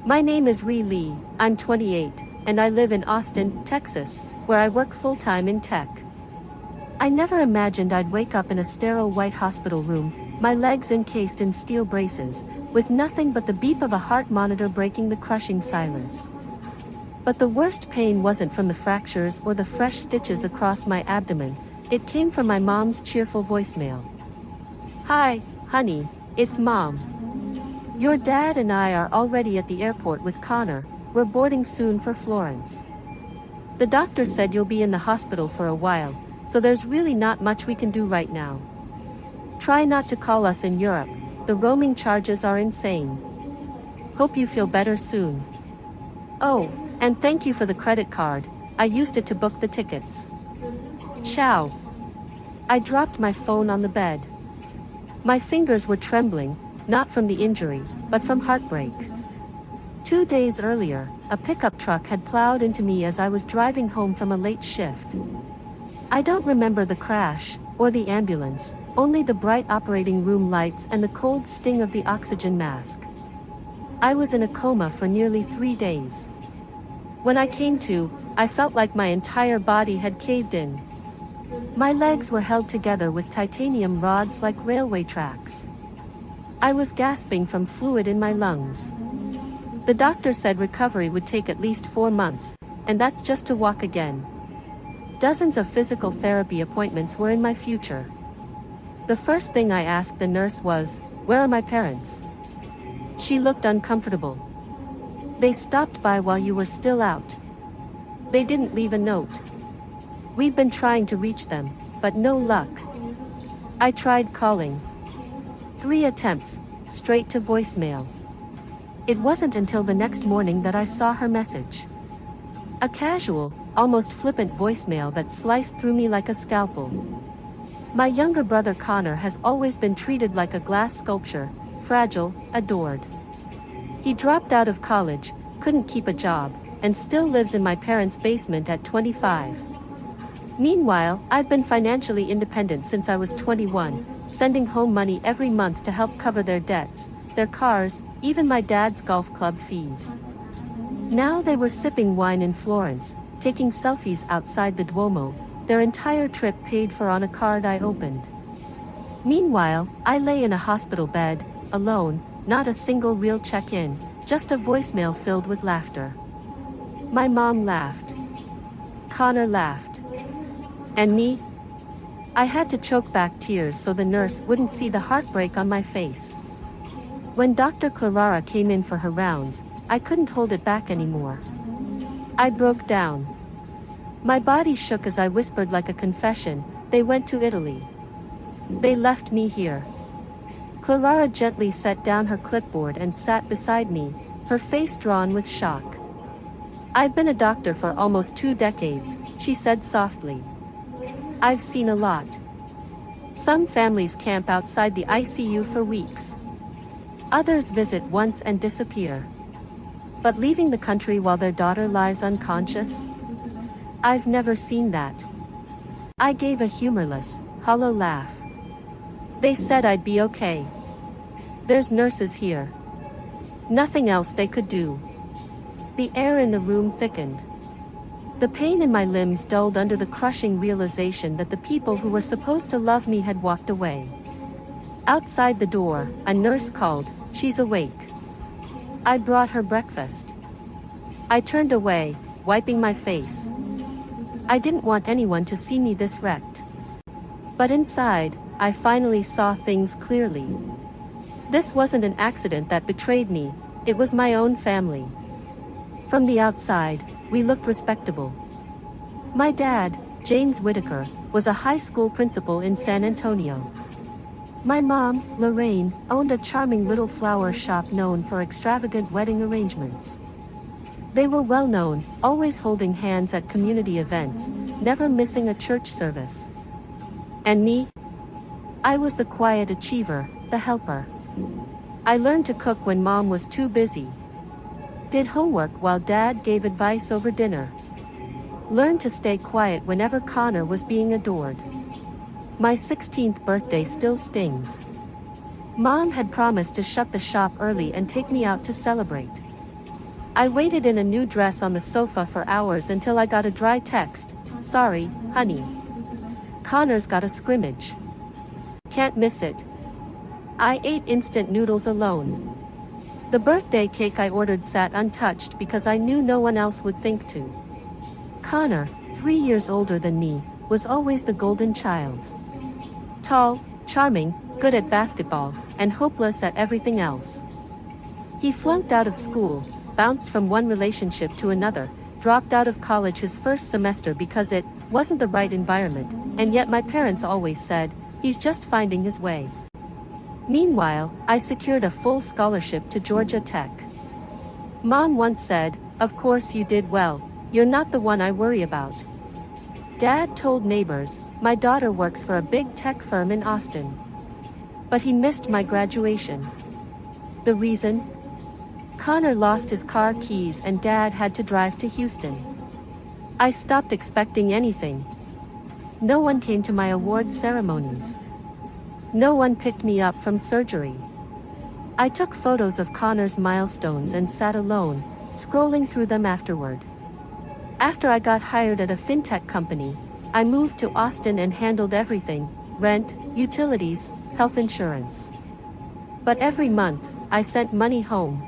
My name is Ree Lee, I'm 28, and I live in Austin, Texas, where I work full-time in tech. I never imagined I'd wake up in a sterile white hospital room, my legs encased in steel braces, with nothing but the beep of a heart monitor breaking the crushing silence. But the worst pain wasn't from the fractures or the fresh stitches across my abdomen, it came from my mom's cheerful voicemail. "Hi, honey, it's Mom. Your dad and I are already at the airport with Connor, we're boarding soon for Florence. The doctor said you'll be in the hospital for a while, so there's really not much we can do right now. Try not to call us in Europe, the roaming charges are insane. Hope you feel better soon. Oh, and thank you for the credit card, I used it to book the tickets. Ciao." I dropped my phone on the bed. My fingers were trembling, not from the injury, but from heartbreak. 2 days earlier, a pickup truck had plowed into me as I was driving home from a late shift. I don't remember the crash, or the ambulance, only the bright operating room lights and the cold sting of the oxygen mask. I was in a coma for nearly 3 days. When I came to, I felt like my entire body had caved in. My legs were held together with titanium rods like railway tracks. I was gasping from fluid in my lungs. The doctor said recovery would take at least 4 months, and that's just to walk again. Dozens of physical therapy appointments were in my future. The first thing I asked the nurse was, "Where are my parents?" She looked uncomfortable. "They stopped by while you were still out. They didn't leave a note. We've been trying to reach them, but no luck." I tried calling. 3 attempts, straight to voicemail. It wasn't until the next morning that I saw her message. A casual, almost flippant voicemail that sliced through me like a scalpel. "My younger brother Connor has always been treated like a glass sculpture, fragile, adored. He dropped out of college, couldn't keep a job, and still lives in my parents' basement at 25. Meanwhile, I've been financially independent since I was 21, sending home money every month to help cover their debts, their cars, even my dad's golf club fees." Now they were sipping wine in Florence, taking selfies outside the Duomo, their entire trip paid for on a card I opened. Meanwhile, I lay in a hospital bed, alone, not a single real check-in, just a voicemail filled with laughter. My mom laughed. Connor laughed. And me? I had to choke back tears so the nurse wouldn't see the heartbreak on my face. When Dr. Clara came in for her rounds, I couldn't hold it back anymore. I broke down. My body shook as I whispered like a confession, "They went to Italy. They left me here." Clara gently set down her clipboard and sat beside me, her face drawn with shock. "I've been a doctor for almost 2 decades, she said softly. "I've seen a lot. Some families camp outside the ICU for weeks. Others visit once and disappear. But leaving the country while their daughter lies unconscious? I've never seen that." I gave a humorless, hollow laugh. "They said I'd be okay. There's nurses here. Nothing else they could do." The air in the room thickened. The pain in my limbs dulled under the crushing realization that the people who were supposed to love me had walked away. Outside the door, a nurse called, "She's awake." I brought her breakfast. I turned away, wiping my face. I didn't want anyone to see me this wrecked. But inside, I finally saw things clearly. This wasn't an accident that betrayed me, it was my own family. From the outside, we looked respectable. My dad, James Whitaker, was a high school principal in San Antonio. My mom, Lorraine, owned a charming little flower shop known for extravagant wedding arrangements. They were well known, always holding hands at community events, never missing a church service. And me? I was the quiet achiever, the helper. I learned to cook when mom was too busy. Did homework while dad gave advice over dinner. Learned to stay quiet whenever Connor was being adored. My 16th birthday still stings. Mom had promised to shut the shop early and take me out to celebrate. I waited in a new dress on the sofa for hours until I got a dry text. Sorry, honey. Connor's got a scrimmage. Can't miss it. I ate instant noodles alone. The birthday cake I ordered sat untouched because I knew no one else would think to. Connor, 3 years older than me, was always the golden child. Tall, charming, good at basketball, and hopeless at everything else. He flunked out of school, bounced from one relationship to another, dropped out of college his first semester because it wasn't the right environment, and yet my parents always said, he's just finding his way. Meanwhile, I secured a full scholarship to Georgia Tech. Mom once said, "Of course you did well, you're not the one I worry about." Dad told neighbors, "My daughter works for a big tech firm in Austin." But he missed my graduation. The reason? Connor lost his car keys and Dad had to drive to Houston. I stopped expecting anything. No one came to my award ceremonies. No one picked me up from surgery. I took photos of Connor's milestones and sat alone, scrolling through them afterward. After I got hired at a fintech company, I moved to Austin and handled everything: rent, utilities, health insurance. But every month, I sent money home.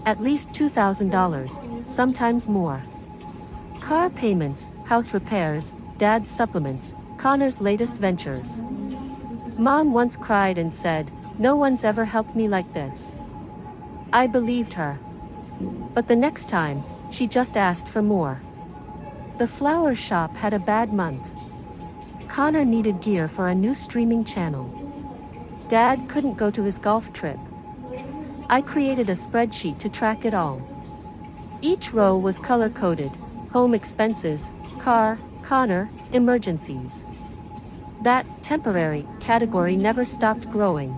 At least $2,000, sometimes more. Car payments, house repairs, Dad's supplements, Connor's latest ventures. Mom once cried and said, "No one's ever helped me like this." I believed her. But the next time, she just asked for more. The flower shop had a bad month. Connor needed gear for a new streaming channel. Dad couldn't go to his golf trip. I created a spreadsheet to track it all. Each row was color-coded: home expenses, car, Connor, emergencies. That temporary category never stopped growing.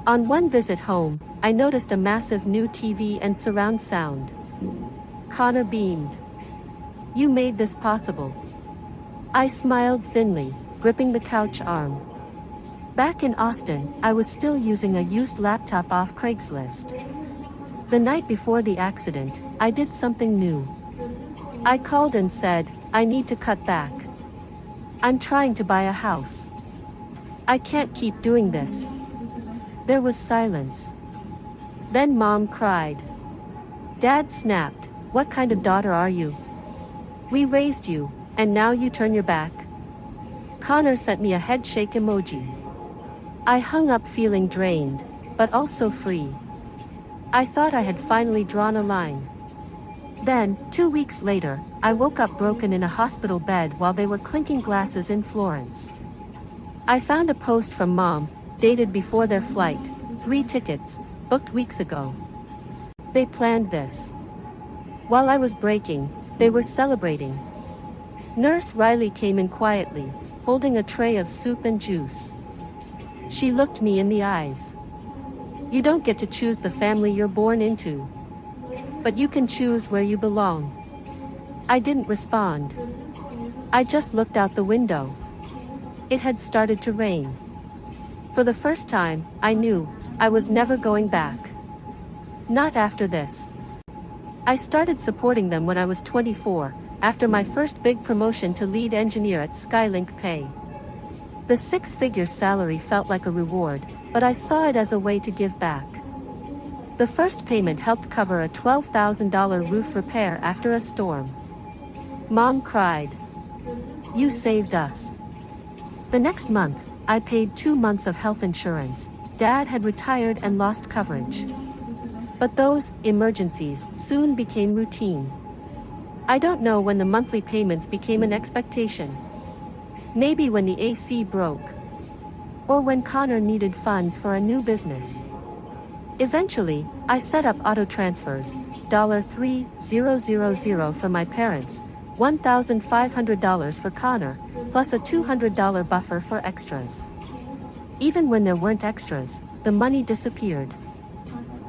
On one visit home, I noticed a massive new TV and surround sound. Connor beamed. "You made this possible." I smiled thinly, gripping the couch arm. Back in Austin, I was still using a used laptop off Craigslist. The night before the accident, I did something new. I called and said, "I need to cut back. I'm trying to buy a house. I can't keep doing this." There was silence. Then Mom cried. Dad snapped, "What kind of daughter are you? We raised you, and now you turn your back?" Connor sent me a head shake emoji. I hung up feeling drained, but also free. I thought I had finally drawn a line. Then, 2 weeks later, I woke up broken in a hospital bed while they were clinking glasses in Florence. I found a post from Mom, dated before their flight, 3 tickets, booked weeks ago. They planned this. While I was breaking, they were celebrating. Nurse Riley came in quietly, holding a tray of soup and juice. She looked me in the eyes. "You don't get to choose the family you're born into. But you can choose where you belong." I didn't respond. I just looked out the window. It had started to rain. For the first time, I knew I was never going back. Not after this. I started supporting them when I was 24, after my first big promotion to lead engineer at Skylink Pay. The 6-figure salary felt like a reward, but I saw it as a way to give back. The first payment helped cover a $12,000 roof repair after a storm. Mom cried. "You saved us." The next month, I paid 2 months of health insurance. Dad had retired and lost coverage. But those emergencies soon became routine. I don't know when the monthly payments became an expectation. Maybe when the AC broke. Or when Connor needed funds for a new business. Eventually, I set up auto transfers, $3,000 for my parents, $1,500 for Connor, plus a $200 buffer for extras. Even when there weren't extras, the money disappeared.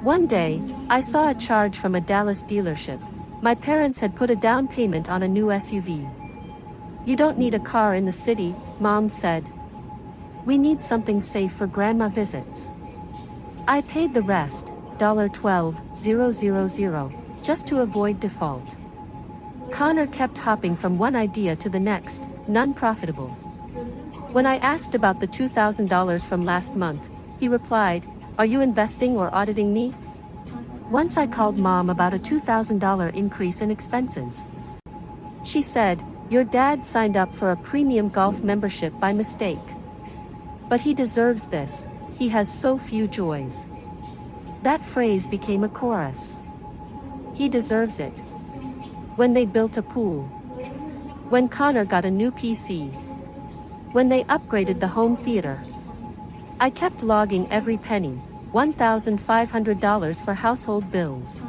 One day, I saw a charge from a Dallas dealership. My parents had put a down payment on a new SUV. "You don't need a car in the city," Mom said. "We need something safe for grandma visits." I paid the rest, $12,000, just to avoid default. Connor kept hopping from one idea to the next, none profitable. When I asked about the $2,000 from last month, he replied, "Are you investing or auditing me?" Once I called Mom about a $2,000 increase in expenses. She said, "Your dad signed up for a premium golf membership by mistake. But he deserves this, he has so few joys." That phrase became a chorus. He deserves it. When they built a pool. When Connor got a new PC. When they upgraded the home theater. I kept logging every penny. $1,500 for household bills.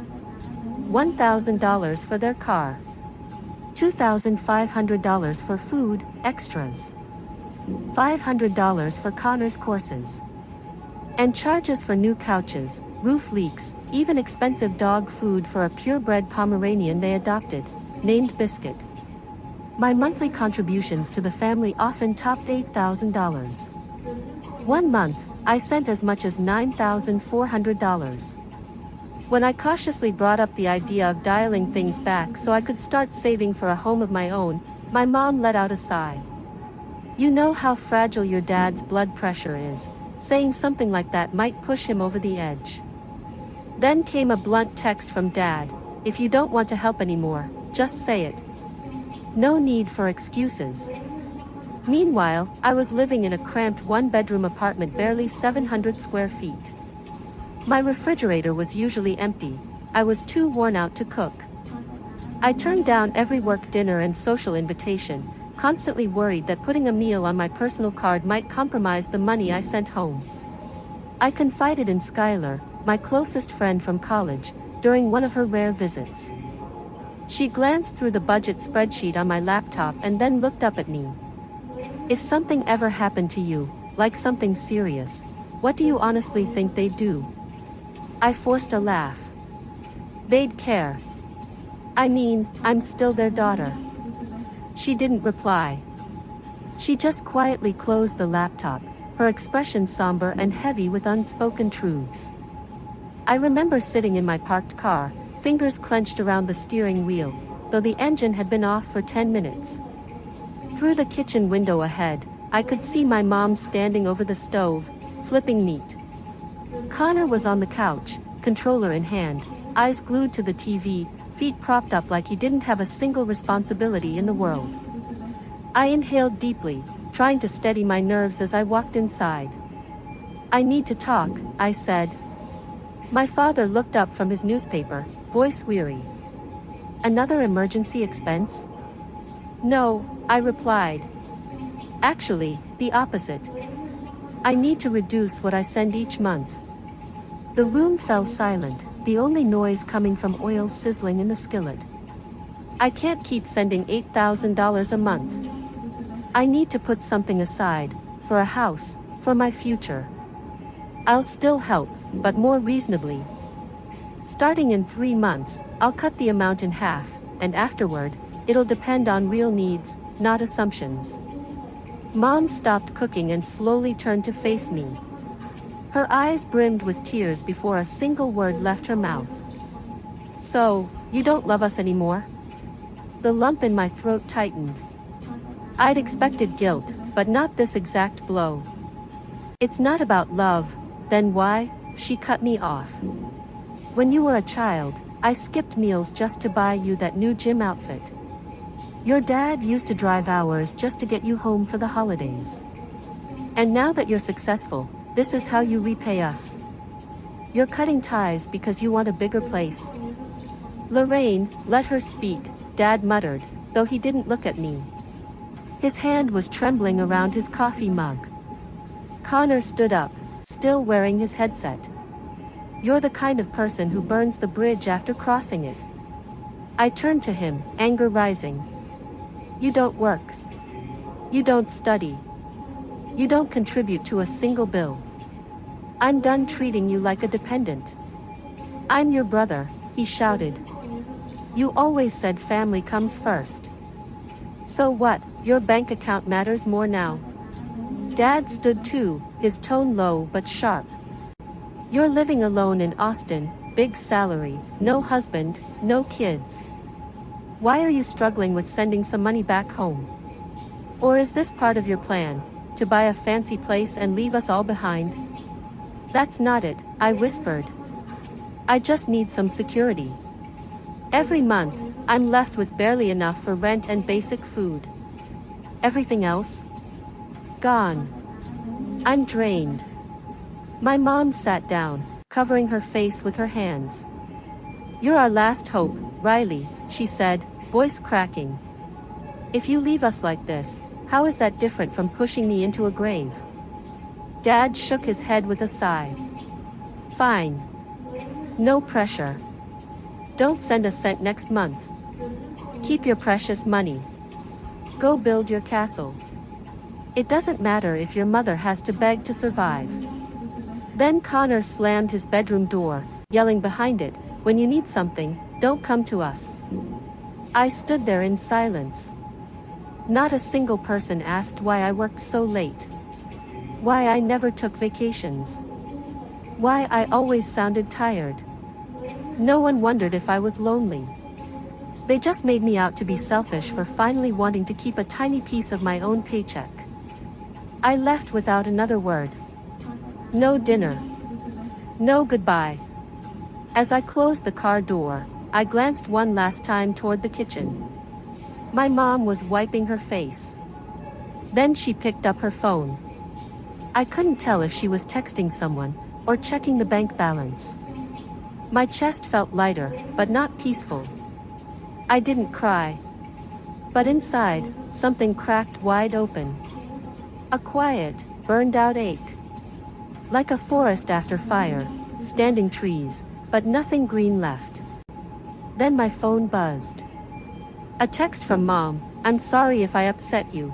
$1,000 for their car. $2,500 for food, extras. $500 for Connor's courses. And charges for new couches, roof leaks, even expensive dog food for a purebred Pomeranian they adopted, named Biscuit. My monthly contributions to the family often topped $8,000. One month, I sent as much as $9,400. When I cautiously brought up the idea of dialing things back so I could start saving for a home of my own, my mom let out a sigh. "You know how fragile your dad's blood pressure is. Saying something like that might push him over the edge." Then came a blunt text from Dad, "If you don't want to help anymore, just say it. No need for excuses." Meanwhile, I was living in a cramped one-bedroom apartment barely 700 square feet. My refrigerator was usually empty. I was too worn out to cook. I turned down every work dinner and social invitation, constantly worried that putting a meal on my personal card might compromise the money I sent home. I confided in Skylar, my closest friend from college, during one of her rare visits. She glanced through the budget spreadsheet on my laptop and then looked up at me. "If something ever happened to you, like something serious, what do you honestly think they'd do?" I forced a laugh. "They'd care. I mean, I'm still their daughter." She didn't reply. She just quietly closed the laptop, her expression somber and heavy with unspoken truths. I remember sitting in my parked car, fingers clenched around the steering wheel, though the engine had been off for 10 minutes. Through the kitchen window ahead, I could see my mom standing over the stove, flipping meat. Connor was on the couch, controller in hand, eyes glued to the TV, feet propped up like he didn't have a single responsibility in the world. I inhaled deeply, trying to steady my nerves as I walked inside. "I need to talk," I said. My father looked up from his newspaper, voice weary. "Another emergency expense?" "No," I replied. "Actually, the opposite. I need to reduce what I send each month." The room fell silent, the only noise coming from oil sizzling in the skillet. "I can't keep sending $8,000 a month. I need to put something aside, for a house, for my future. I'll still help, but more reasonably. Starting in 3 months, I'll cut the amount in half, and afterward, it'll depend on real needs, not assumptions." Mom stopped cooking and slowly turned to face me. Her eyes brimmed with tears before a single word left her mouth. "So, you don't love us anymore?" The lump in my throat tightened. I'd expected guilt, but not this exact blow. "It's not about love." "Then why?" She cut me off. "When you were a child, I skipped meals just to buy you that new gym outfit. Your dad used to drive hours just to get you home for the holidays. And now that you're successful, this is how you repay us. You're cutting ties because you want a bigger place." "Lorraine, let her speak," Dad muttered, though he didn't look at me. His hand was trembling around his coffee mug. Connor stood up, still wearing his headset. "You're the kind of person who burns the bridge after crossing it." I turned to him, anger rising. "You don't work. You don't study. You don't contribute to a single bill. I'm done treating you like a dependent. I'm your brother," he shouted. "You always said family comes first. So what, your bank account matters more now?" Dad stood too, his tone low but sharp. "You're living alone in Austin, big salary, no husband, no kids. Why are you struggling with sending some money back home? Or is this part of your plan, to buy a fancy place and leave us all behind? That's not it, I whispered. I just need some security. Every month, I'm left with barely enough for rent and basic food. Everything else? Gone. I'm drained. My mom sat down, covering her face with her hands. You're our last hope, Riley, she said, voice cracking. If you leave us like this, how is that different from pushing me into a grave? Dad shook his head with a sigh. Fine. No pressure. Don't send a cent next month. Keep your precious money. Go build your castle. It doesn't matter if your mother has to beg to survive. Then Connor slammed his bedroom door, yelling behind it, when you need something, don't come to us. I stood there in silence. Not a single person asked why I worked so late. Why I never took vacations. Why I always sounded tired. No one wondered if I was lonely. They just made me out to be selfish for finally wanting to keep a tiny piece of my own paycheck. I left without another word. No dinner. No goodbye. As I closed the car door, I glanced one last time toward the kitchen. My mom was wiping her face. Then she picked up her phone. I couldn't tell if she was texting someone, or checking the bank balance. My chest felt lighter, but not peaceful. I didn't cry. But inside, something cracked wide open. A quiet, burned-out ache. Like a forest after fire, standing trees, but nothing green left. Then my phone buzzed. A text from Mom, I'm sorry if I upset you.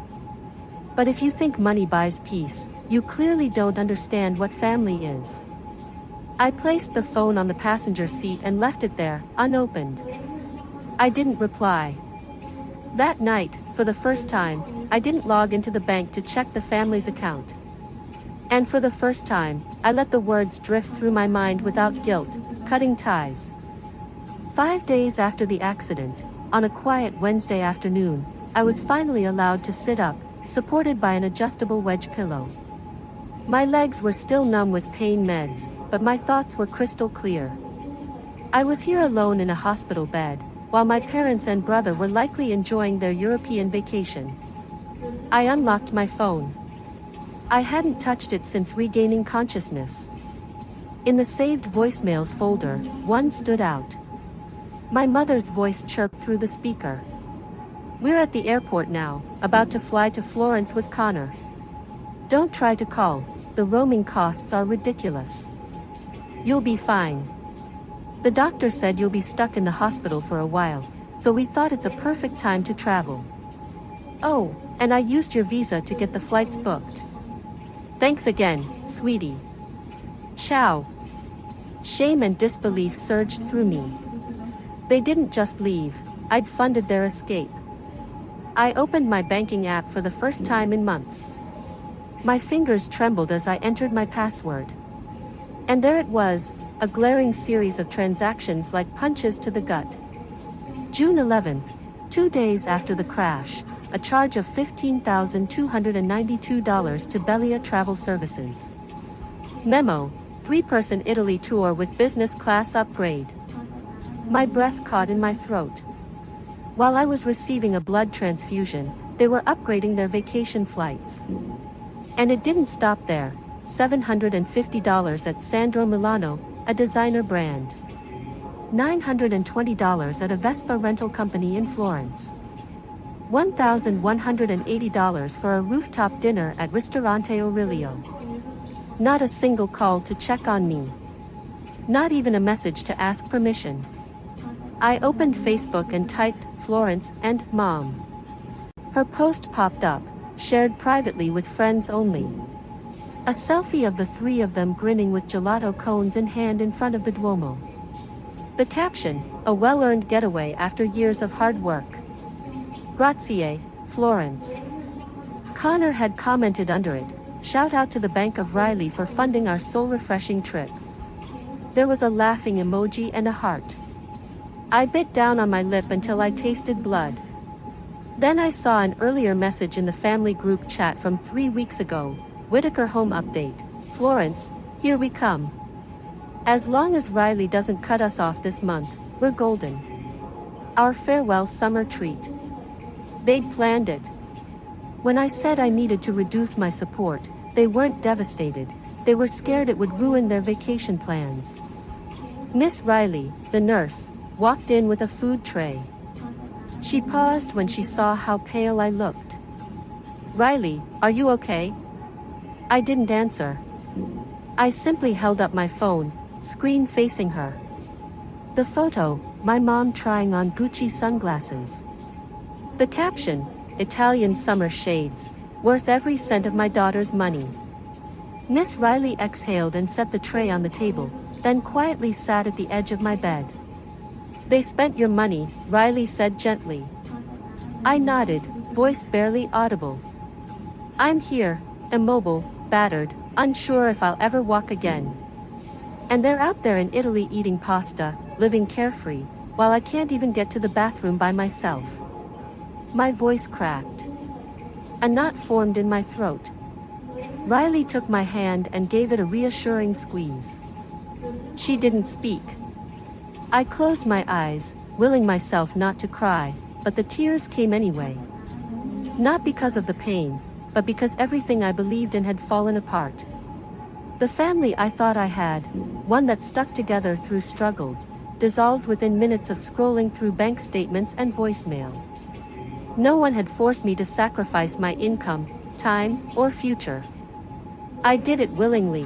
But if you think money buys peace, you clearly don't understand what family is. I placed the phone on the passenger seat and left it there, unopened. I didn't reply. That night, for the first time, I didn't log into the bank to check the family's account. And for the first time, I let the words drift through my mind without guilt, cutting ties. 5 days after the accident, on a quiet Wednesday afternoon, I was finally allowed to sit up, supported by an adjustable wedge pillow. My legs were still numb with pain meds, but my thoughts were crystal clear. I was here alone in a hospital bed, while my parents and brother were likely enjoying their European vacation. I unlocked my phone. I hadn't touched it since regaining consciousness. In the saved voicemails folder, one stood out. My mother's voice chirped through the speaker. We're at the airport now, about to fly to Florence with Connor. Don't try to call, the roaming costs are ridiculous. You'll be fine. The doctor said you'll be stuck in the hospital for a while, so we thought it's a perfect time to travel. Oh, and I used your visa to get the flights booked. Thanks again, sweetie. Ciao. Shame and disbelief surged through me. They didn't just leave, I'd funded their escape. I opened my banking app for the first time in months. My fingers trembled as I entered my password. And there it was, a glaring series of transactions like punches to the gut. June 11th, 2 days after the crash, a charge of $15,292 to Belia Travel Services. Memo, 3-person Italy tour with business class upgrade. My breath caught in my throat. While I was receiving a blood transfusion, they were upgrading their vacation flights. And it didn't stop there, $750 at Sandro Milano, a designer brand. $920 at a Vespa rental company in Florence. $1,180 for a rooftop dinner at Ristorante Aurelio. Not a single call to check on me. Not even a message to ask permission. I opened Facebook and typed, Florence and Mom. Her post popped up, shared privately with friends only. A selfie of the three of them grinning with gelato cones in hand in front of the Duomo. The caption, a well-earned getaway after years of hard work. Grazie, Florence. Connor had commented under it, shout out to the Bank of Riley for funding our soul-refreshing trip. there was a laughing emoji and a heart. I bit down on my lip until I tasted blood. Then I saw an earlier message in the family group chat from 3 weeks ago. Whitaker home update. Florence, here we come. As long as Riley doesn't cut us off this month, we're golden. Our farewell summer treat. They'd planned it. When I said I needed to reduce my support, they weren't devastated. They were scared it would ruin their vacation plans. Miss Riley, the nurse, walked in with a food tray. She paused when she saw how pale I looked. Riley, are you okay? I didn't answer. I simply held up my phone, screen facing her. The photo, my mom trying on Gucci sunglasses. The caption, Italian summer shades, worth every cent of my daughter's money. Miss Riley exhaled and set the tray on the table, then quietly sat at the edge of my bed. They spent your money, Riley said gently. I nodded, voice barely audible. I'm here, immobile, battered, unsure if I'll ever walk again. And they're out there in Italy eating pasta, living carefree, while I can't even get to the bathroom by myself. My voice cracked. A knot formed in my throat. Riley took my hand and gave it a reassuring squeeze. She didn't speak. I closed my eyes, willing myself not to cry, but the tears came anyway. Not because of the pain, but because everything I believed in had fallen apart. The family I thought I had, one that stuck together through struggles, dissolved within minutes of scrolling through bank statements and voicemail. No one had forced me to sacrifice my income, time, or future. I did it willingly.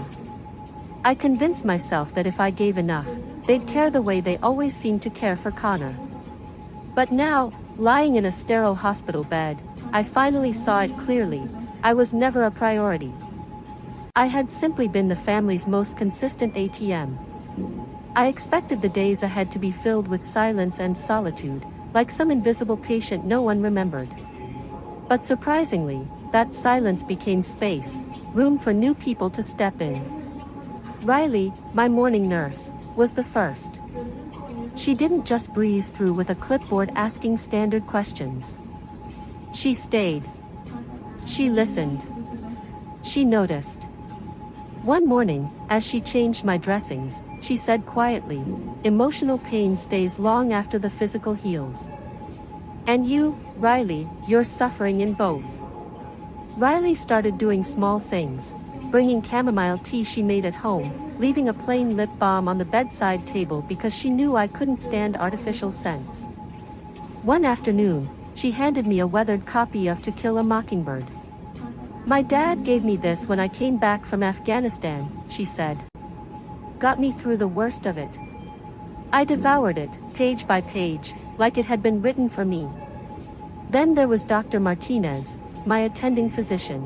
I convinced myself that if I gave enough, they'd care the way they always seemed to care for Connor. But now, lying in a sterile hospital bed, I finally saw it clearly. I was never a priority. I had simply been the family's most consistent ATM. I expected the days ahead to be filled with silence and solitude, like some invisible patient no one remembered. But surprisingly, that silence became space, room for new people to step in. Riley, my morning nurse, was the first. She didn't just breeze through with a clipboard asking standard questions. She stayed. She listened. She noticed. One morning, as she changed my dressings, she said quietly, "Emotional pain stays long after the physical heals. And you, Riley, you're suffering in both." Riley started doing small things, bringing chamomile tea she made at home, leaving a plain lip balm on the bedside table because she knew I couldn't stand artificial scents. One afternoon, she handed me a weathered copy of To Kill a Mockingbird. "My dad gave me this when I came back from Afghanistan," she said. "Got me through the worst of it." I devoured it, page by page, like it had been written for me. Then there was Dr. Martinez, my attending physician.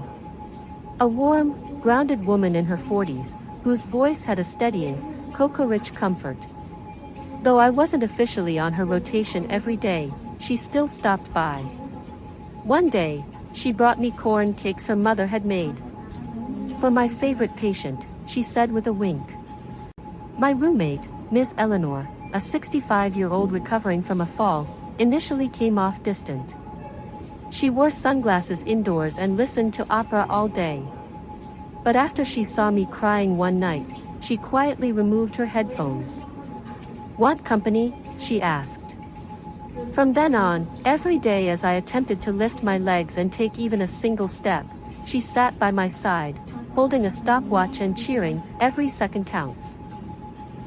A warm, grounded woman in her 40s, whose voice had a steadying, cocoa-rich comfort. Though I wasn't officially on her rotation every day, she still stopped by. One day, she brought me corn cakes her mother had made. "For my favorite patient," she said with a wink. My roommate, Miss Eleanor, a 65-year-old recovering from a fall, initially came off distant. She wore sunglasses indoors and listened to opera all day. But after she saw me crying one night, she quietly removed her headphones. "Want company?" she asked. From then on, every day as I attempted to lift my legs and take even a single step, she sat by my side, holding a stopwatch and cheering, "Every second counts.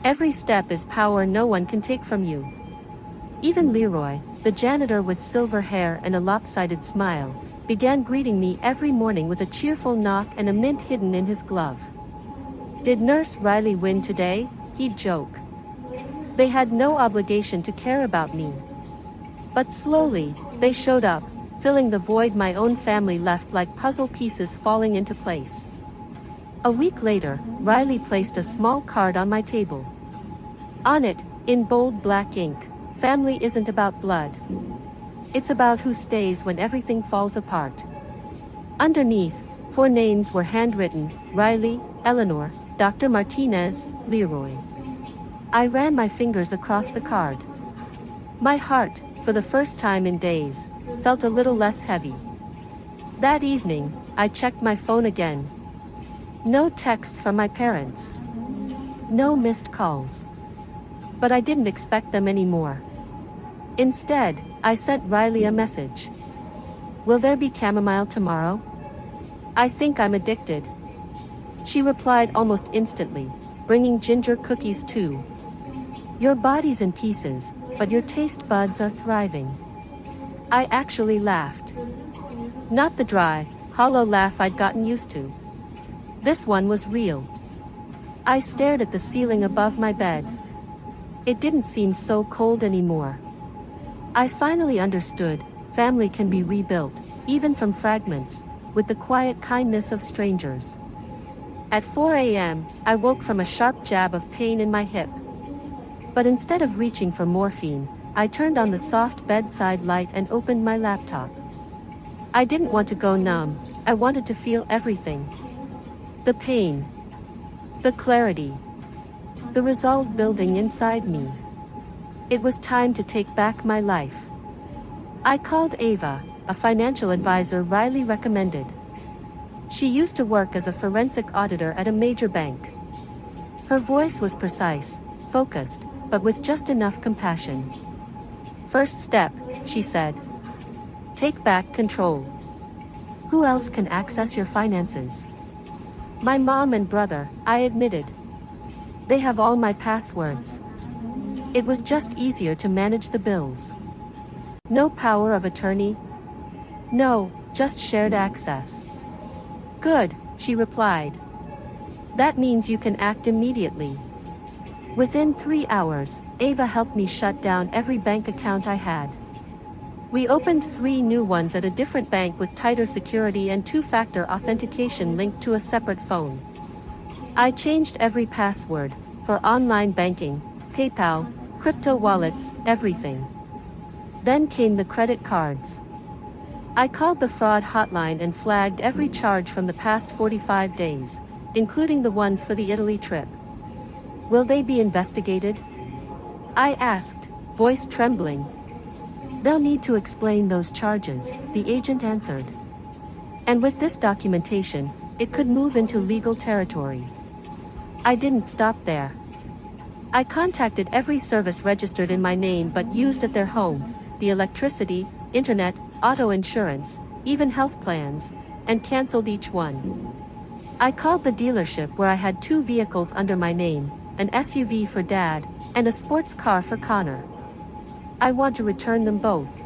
Every step is power no one can take from you." Even Leroy, the janitor with silver hair and a lopsided smile, began greeting me every morning with a cheerful knock and a mint hidden in his glove. "Did Nurse Riley win today?" he'd joke. They had no obligation to care about me. But slowly, they showed up, filling the void my own family left like puzzle pieces falling into place. A week later, Riley placed a small card on my table. On it, in bold black ink, "Family isn't about blood. It's about who stays when everything falls apart." Underneath, 4 names were handwritten: Riley, Eleanor, Dr. Martinez, Leroy. I ran my fingers across the card. My heart, for the first time in days, felt a little less heavy. That evening, I checked my phone again. No texts from my parents. No missed calls. But I didn't expect them anymore. Instead, I sent Riley a message. Will there be chamomile tomorrow? I think I'm addicted. She replied almost instantly, bringing ginger cookies too. Your body's in pieces, but your taste buds are thriving. I actually laughed. Not the dry, hollow laugh I'd gotten used to. This one was real. I stared at the ceiling above my bed. It didn't seem so cold anymore. I finally understood, family can be rebuilt, even from fragments, with the quiet kindness of strangers. At 4 a.m., I woke from a sharp jab of pain in my hip. But instead of reaching for morphine, I turned on the soft bedside light and opened my laptop. I didn't want to go numb, I wanted to feel everything. The pain. The clarity. The resolve building inside me. It was time to take back my life. I called Ava, a financial advisor Riley recommended. She used to work as a forensic auditor at a major bank. Her voice was precise, focused, but with just enough compassion. First step, she said. Take back control. Who else can access your finances? My mom and brother, I admitted. They have all my passwords. It was just easier to manage the bills. No power of attorney? No, just shared access. Good, she replied. That means you can act immediately. Within 3 hours, Ava helped me shut down every bank account I had. We opened 3 new ones at a different bank with tighter security and 2-factor authentication linked to a separate phone. I changed every password, for online banking, PayPal, crypto wallets, everything. Then came the credit cards. I called the fraud hotline and flagged every charge from the past 45 days, including the ones for the Italy trip. Will they be investigated? I asked, voice trembling. They'll need to explain those charges, the agent answered. And with this documentation, it could move into legal territory. I didn't stop there. I contacted every service registered in my name but used at their home, the electricity, internet, auto insurance, even health plans, and canceled each one. I called the dealership where I had 2 vehicles under my name, an SUV for Dad, and a sports car for Connor. I want to return them both.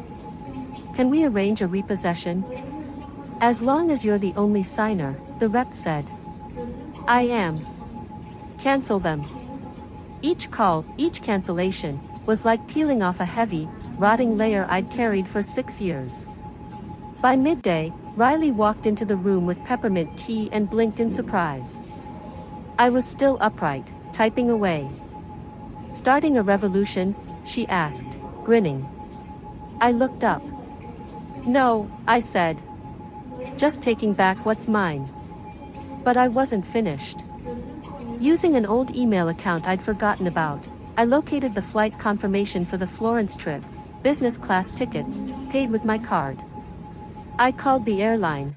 Can we arrange a repossession? As long as you're the only signer, the rep said. I am. Cancel them. Each call, each cancellation, was like peeling off a heavy, rotting layer I'd carried for 6 years. By midday, Riley walked into the room with peppermint tea and blinked in surprise. I was still upright, typing away. Starting a revolution? She asked, grinning. I looked up. No, I said. Just taking back what's mine. But I wasn't finished. Using an old email account I'd forgotten about, I located the flight confirmation for the Florence trip, business class tickets, paid with my card. I called the airline.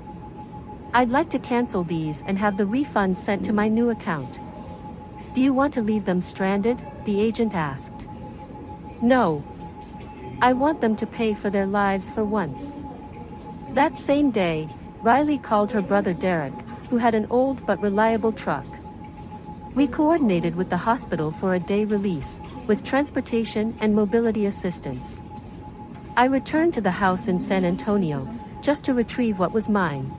I'd like to cancel these and have the refunds sent to my new account. Do you want to leave them stranded? The agent asked. No. I want them to pay for their lives for once. That same day, Riley called her brother Derek, who had an old but reliable truck. We coordinated with the hospital for a day release, with transportation and mobility assistance. I returned to the house in San Antonio, just to retrieve what was mine.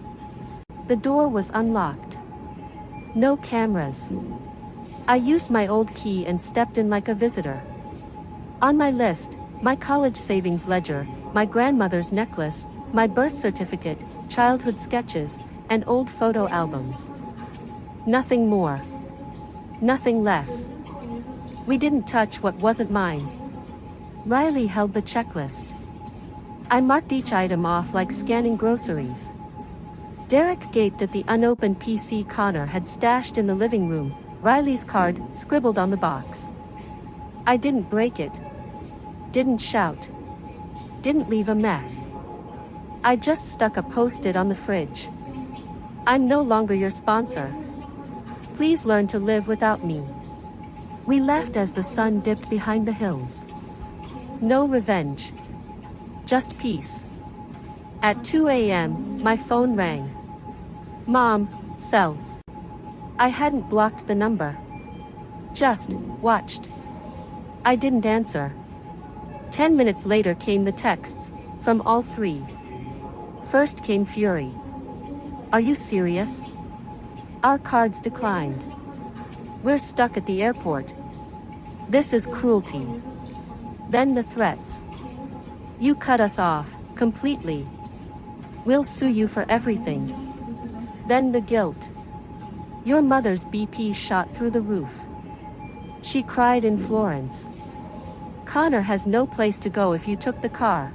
The door was unlocked. No cameras. I used my old key and stepped in like a visitor. On my list, my college savings ledger, my grandmother's necklace, my birth certificate, childhood sketches, and old photo albums. Nothing more. Nothing less. We didn't touch what wasn't mine. Riley held the checklist. I marked each item off like scanning groceries. Derek gaped at the unopened PC Connor had stashed in the living room, Riley's card scribbled on the box. I didn't break it. Didn't shout. Didn't leave a mess. I just stuck a post-it on the fridge. I'm no longer your sponsor. Please learn to live without me. We left as the sun dipped behind the hills. No revenge. Just peace. At 2 a.m., my phone rang. Mom, cell. I hadn't blocked the number. Just watched. I didn't answer. 10 minutes later came the texts, from all three. First came fury. Are you serious? Our cards declined. We're stuck at the airport. This is cruelty. Then the threats. You cut us off, completely. We'll sue you for everything. Then the guilt. Your mother's BP shot through the roof. She cried in Florence. Connor has no place to go if you took the car.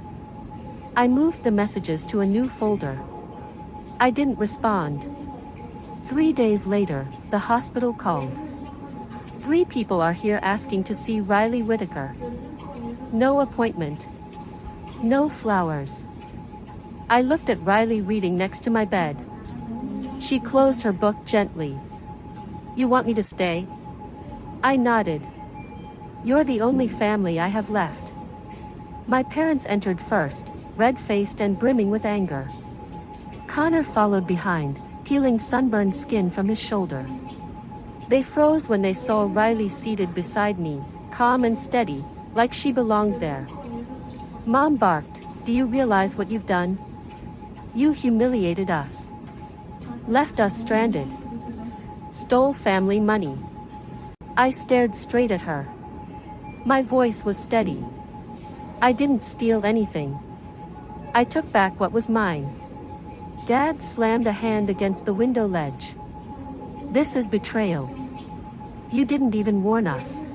I moved the messages to a new folder. I didn't respond. 3 days later, the hospital called. 3 people are here asking to see Riley Whitaker. No appointment. No flowers. I looked at Riley reading next to my bed. She closed her book gently. You want me to stay? I nodded. You're the only family I have left. My parents entered first, red-faced and brimming with anger. Connor followed behind, peeling sunburned skin from his shoulder. They froze when they saw Riley seated beside me, calm and steady, like she belonged there. Mom barked, do you realize what you've done? You humiliated us. Left us stranded. Stole family money. I stared straight at her. My voice was steady. I didn't steal anything. I took back what was mine. Dad slammed a hand against the window ledge. This is betrayal. You didn't even warn us.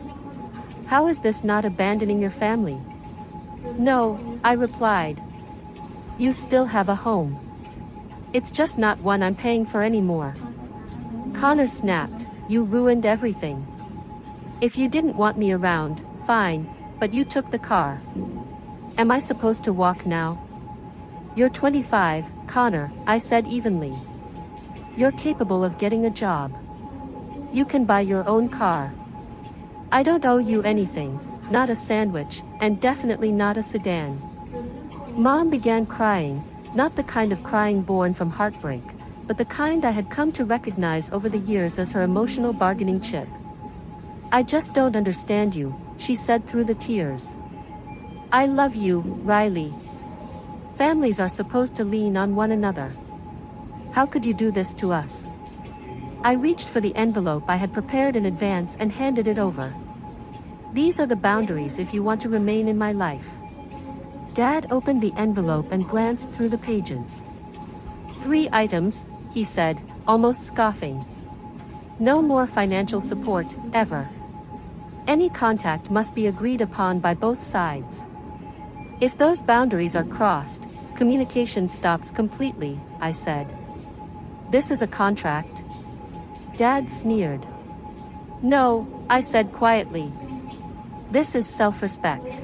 How is this not abandoning your family? No, I replied. You still have a home. It's just not one I'm paying for anymore. Connor snapped, you ruined everything. If you didn't want me around, fine, but you took the car. Am I supposed to walk now? You're 25, Connor, I said evenly. You're capable of getting a job. You can buy your own car. I don't owe you anything, not a sandwich, and definitely not a sedan. Mom began crying, not the kind of crying born from heartbreak, but the kind I had come to recognize over the years as her emotional bargaining chip. I just don't understand you, she said through the tears. I love you, Riley. Families are supposed to lean on one another. How could you do this to us? I reached for the envelope I had prepared in advance and handed it over. These are the boundaries if you want to remain in my life. Dad opened the envelope and glanced through the pages. 3 items, he said, almost scoffing. No more financial support, ever. Any contact must be agreed upon by both sides. If those boundaries are crossed, communication stops completely, I said. This is a contract. Dad sneered. No, I said quietly. This is self-respect.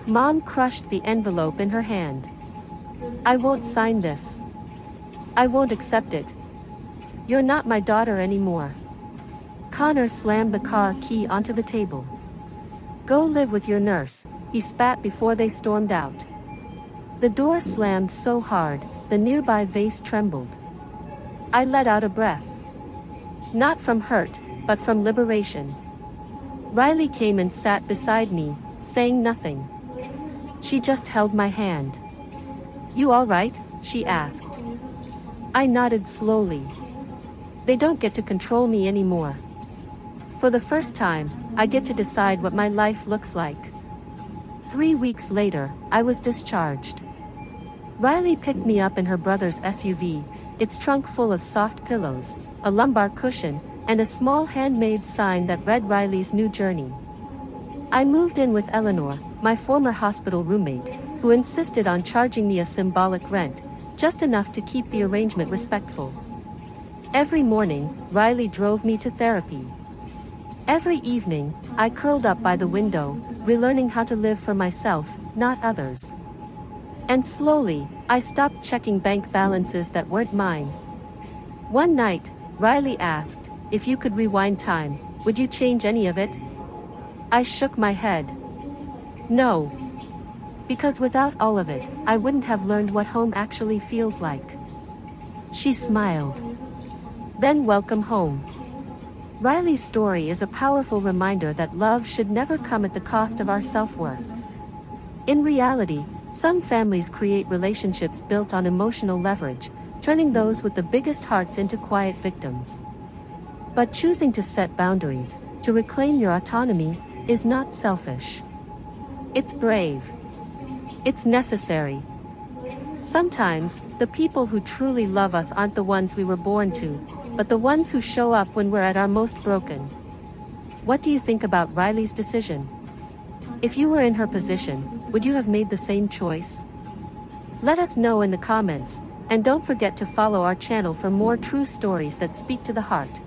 Mom crushed the envelope in her hand. I won't sign this. I won't accept it. You're not my daughter anymore. Connor slammed the car key onto the table. Go live with your nurse, he spat before they stormed out. The door slammed so hard, the nearby vase trembled. I let out a breath. Not from hurt, but from liberation. Riley came and sat beside me, saying nothing. She just held my hand. You all right? She asked. I nodded slowly. They don't get to control me anymore. For the first time, I get to decide what my life looks like. 3 weeks later, I was discharged. Riley picked me up in her brother's SUV, its trunk full of soft pillows, a lumbar cushion, and a small handmade sign that read Riley's new journey. I moved in with Eleanor, my former hospital roommate, who insisted on charging me a symbolic rent, just enough to keep the arrangement respectful. Every morning, Riley drove me to therapy. Every evening, I curled up by the window, relearning how to live for myself, not others. And slowly, I stopped checking bank balances that weren't mine. One night, Riley asked, if you could rewind time, would you change any of it? I shook my head. No. Because without all of it, I wouldn't have learned what home actually feels like. She smiled. Then welcome home. Riley's story is a powerful reminder that love should never come at the cost of our self-worth. In reality, some families create relationships built on emotional leverage, turning those with the biggest hearts into quiet victims. But choosing to set boundaries, to reclaim your autonomy, is not selfish. It's brave. It's necessary. Sometimes, the people who truly love us aren't the ones we were born to, but the ones who show up when we're at our most broken. What do you think about Riley's decision? If you were in her position, would you have made the same choice? Let us know in the comments, and don't forget to follow our channel for more true stories that speak to the heart.